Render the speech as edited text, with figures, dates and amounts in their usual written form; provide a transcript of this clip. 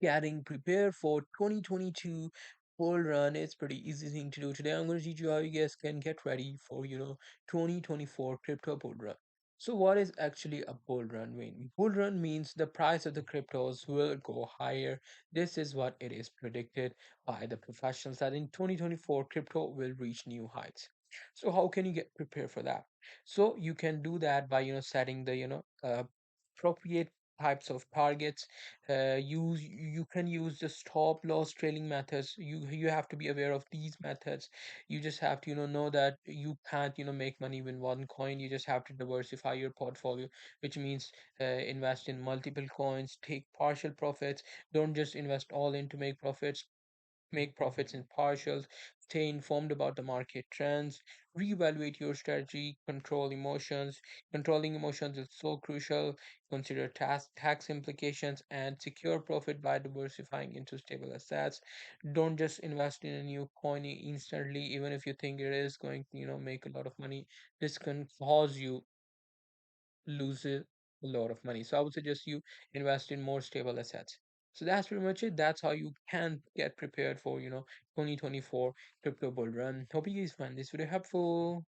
getting prepared for 2022 bull run. It's pretty easy thing to do. Today I'm going to teach you how you guys can get ready for 2024 crypto bull run. So what is actually a bull run mean? Bull run means the price of the cryptos will go higher. This is what it is predicted by the professionals that in 2024 crypto will reach new heights. So how can you get prepared for that? So you can do that by setting the appropriate types of targets. You can use the stop loss trailing methods. You have to be aware of these methods. You just have to know that you can't make money with one coin. You just have to diversify your portfolio, which means invest in multiple coins, take partial profits. Don't just invest all in to make profits. Make profits in partials, stay informed about the market trends, reevaluate your strategy, control emotions. Controlling emotions is so crucial. Consider tax implications and secure profit by diversifying into stable assets. Don't just invest in a new coin instantly, even if you think it is going to, make a lot of money. This can cause you loses a lot of money. So I would suggest you invest in more stable assets. So that's pretty much it. That's how you can get prepared for, 2024 crypto bull run. Hope you guys find this video helpful.